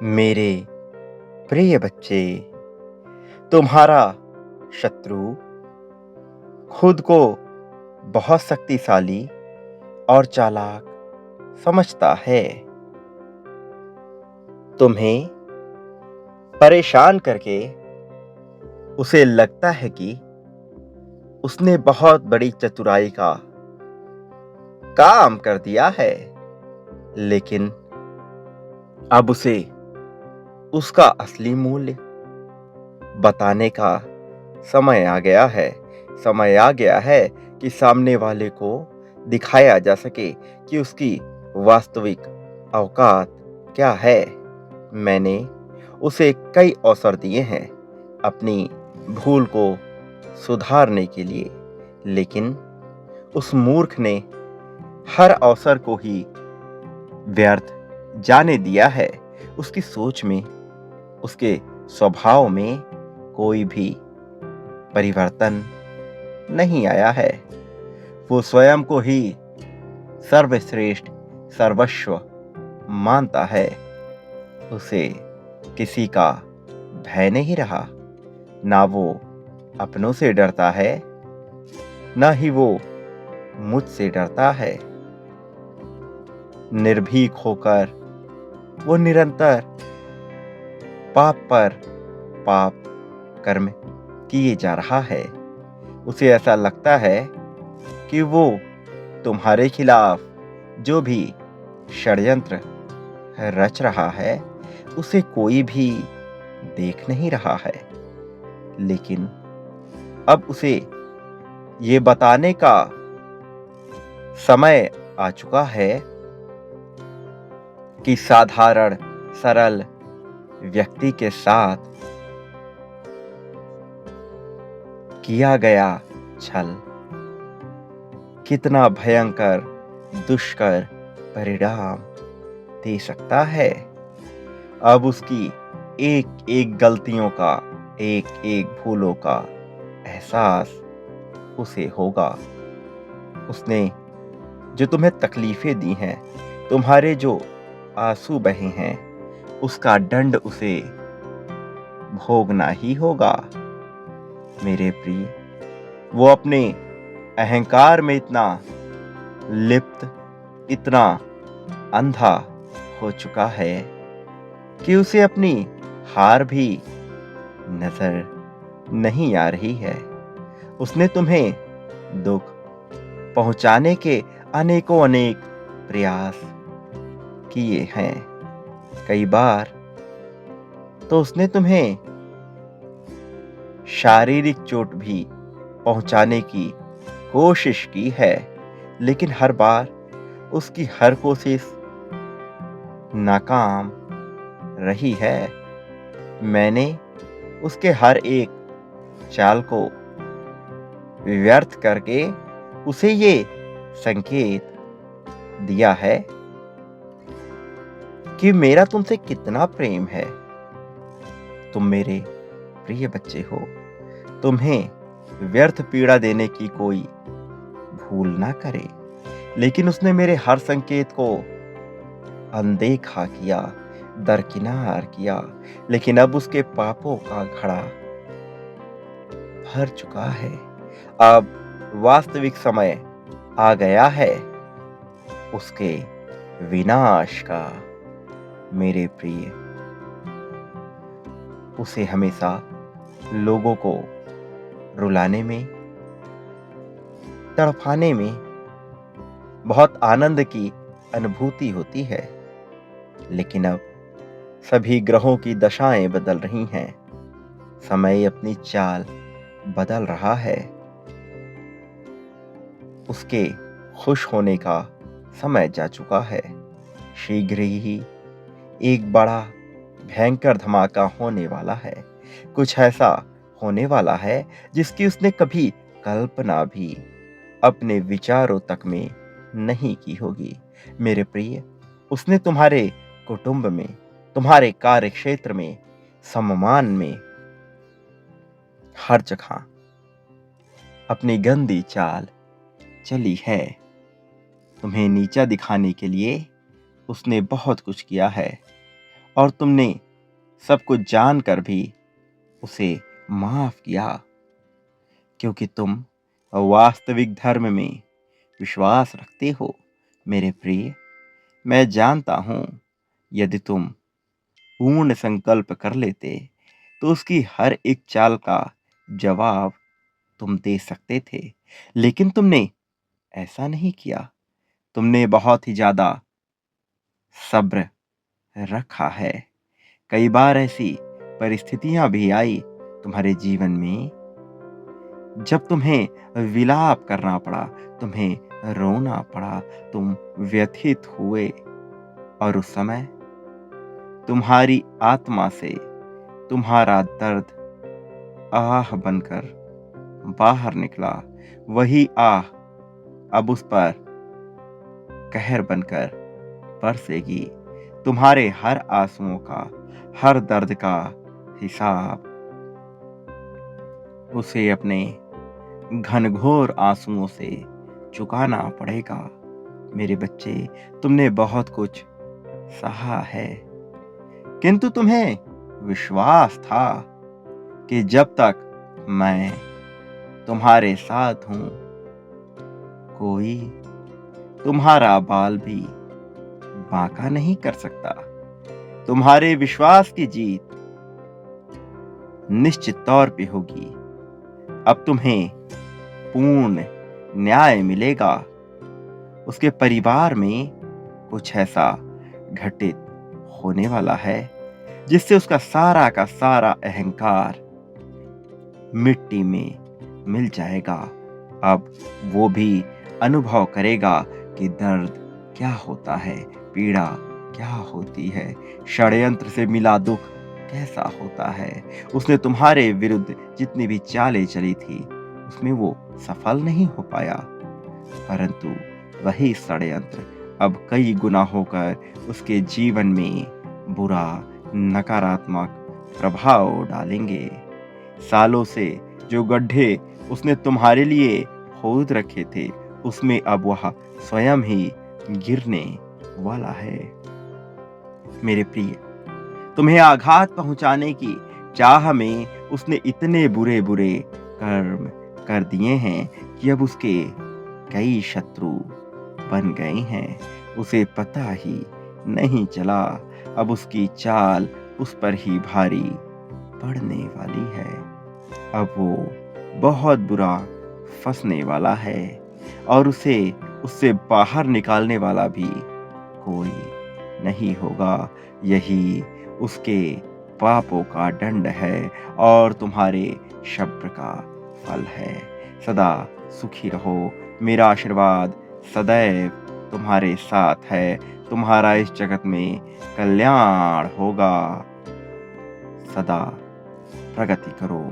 मेरे प्रिय बच्चे, तुम्हारा शत्रु खुद को बहुत शक्तिशाली और चालाक समझता है। तुम्हें परेशान करके उसे लगता है कि उसने बहुत बड़ी चतुराई का काम कर दिया है, लेकिन अब उसे उसका असली मूल्य बताने का समय आ गया है। समय आ गया है कि सामने वाले को दिखाया जा सके कि उसकी वास्तविक औकात क्या है। मैंने उसे कई अवसर दिए हैं अपनी भूल को सुधारने के लिए, लेकिन उस मूर्ख ने हर अवसर को ही व्यर्थ जाने दिया है। उसकी सोच में, उसके स्वभाव में कोई भी परिवर्तन नहीं आया है। वो स्वयं को ही सर्वश्रेष्ठ, सर्वस्व मानता है। उसे किसी का भय नहीं रहा। ना वो अपनों से डरता है, ना ही वो मुझसे डरता है। निर्भीक होकर वो निरंतर पाप पर पाप कर्म किए जा रहा है। उसे ऐसा लगता है कि वो तुम्हारे खिलाफ जो भी षड्यंत्र रच रहा है, उसे कोई भी देख नहीं रहा है। लेकिन अब उसे ये बताने का समय आ चुका है कि साधारण सरल व्यक्ति के साथ किया गया छल कितना भयंकर दुष्कर परिणाम दे सकता है। अब उसकी एक एक गलतियों का, एक एक भूलों का एहसास उसे होगा। उसने जो तुम्हें तकलीफें दी हैं, तुम्हारे जो आंसू बहे हैं, उसका दंड उसे भोगना ही होगा। मेरे प्रिय, वो अपने अहंकार में इतना लिप्त, इतना अंधा हो चुका है कि उसे अपनी हार भी नजर नहीं आ रही है। उसने तुम्हें दुख पहुंचाने के अनेकों अनेक प्रयास किए हैं। कई बार तो उसने तुम्हें शारीरिक चोट भी पहुंचाने की कोशिश की है, लेकिन हर बार उसकी हर कोशिश नाकाम रही है। मैंने उसके हर एक चाल को व्यर्थ करके उसे ये संकेत दिया है कि मेरा तुमसे कितना प्रेम है। तुम मेरे प्रिय बच्चे हो। तुम्हें व्यर्थ पीड़ा देने की कोई भूल ना करे, लेकिन उसने मेरे हर संकेत को अनदेखा किया, दरकिनार किया। लेकिन अब उसके पापों का घड़ा भर चुका है। अब वास्तविक समय आ गया है उसके विनाश का। मेरे प्रिय, उसे हमेशा लोगों को रुलाने में, तड़पाने में बहुत आनंद की अनुभूति होती है, लेकिन अब सभी ग्रहों की दशाएं बदल रही हैं। समय अपनी चाल बदल रहा है। उसके खुश होने का समय जा चुका है। शीघ्र ही एक बड़ा भयंकर धमाका होने वाला है। कुछ ऐसा होने वाला है जिसकी उसने कभी कल्पना भी अपने विचारों तक में नहीं की होगी। मेरे प्रिय, उसने तुम्हारे कुटुंब में, तुम्हारे कार्य क्षेत्र में, सम्मान में, हर जगह अपनी गंदी चाल चली है। तुम्हें नीचा दिखाने के लिए उसने बहुत कुछ किया है, और तुमने सब कुछ जानकर भी उसे माफ किया, क्योंकि तुम वास्तविक धर्म में विश्वास रखते हो। मेरे प्रिय, मैं जानता हूं, यदि तुम पूर्ण संकल्प कर लेते तो उसकी हर एक चाल का जवाब तुम दे सकते थे, लेकिन तुमने ऐसा नहीं किया। तुमने बहुत ही ज्यादा सब्र रखा है। कई बार ऐसी परिस्थितियां भी आई तुम्हारे जीवन में जब तुम्हें विलाप करना पड़ा, तुम्हें रोना पड़ा, तुम व्यथित हुए, और उस समय तुम्हारी आत्मा से तुम्हारा दर्द आह बनकर बाहर निकला। वही आह अब उस पर कहर बनकर बरसेगी। तुम्हारे हर आंसुओं का, हर दर्द का हिसाब उसे अपने घनघोर आंसुओं से चुकाना पड़ेगा। मेरे बच्चे, तुमने बहुत कुछ सहा है, किंतु तुम्हें विश्वास था कि जब तक मैं तुम्हारे साथ हूं, कोई तुम्हारा बाल भी बांका नहीं कर सकता। तुम्हारे विश्वास की जीत निश्चित तौर पे होगी। अब तुम्हें पूर्ण न्याय मिलेगा। उसके परिवार में कुछ ऐसा घटित होने वाला है जिससे उसका सारा का सारा अहंकार मिट्टी में मिल जाएगा। अब वो भी अनुभव करेगा कि दर्द क्या होता है, पीड़ा क्या होती है, षड्यंत्र से मिला दुख कैसा होता है। उसने तुम्हारे विरुद्ध जितनी भी चालें चली थी, उसमें वो सफल नहीं हो पाया, परंतु वही षड्यंत्र अब कई गुना होकर उसके जीवन में बुरा नकारात्मक प्रभाव डालेंगे। सालों से जो गड्ढे उसने तुम्हारे लिए खोद रखे थे, उसमें अब वह स्वयं ही गिरने वाला है। मेरे प्रिय, तुम्हें आघात पहुंचाने की चाह में उसने इतने बुरे बुरे कर्म कर दिए हैं कि अब उसके कई शत्रु बन गए हैं। उसे पता ही नहीं चला। अब उसकी चाल उस पर ही भारी पड़ने वाली है। अब वो बहुत बुरा फंसने वाला है, और उसे उससे बाहर निकालने वाला भी कोई नहीं होगा। यही उसके पापों का दंड है और तुम्हारे शब्द का फल है। सदा सुखी रहो। मेरा आशीर्वाद सदैव तुम्हारे साथ है। तुम्हारा इस जगत में कल्याण होगा। सदा प्रगति करो।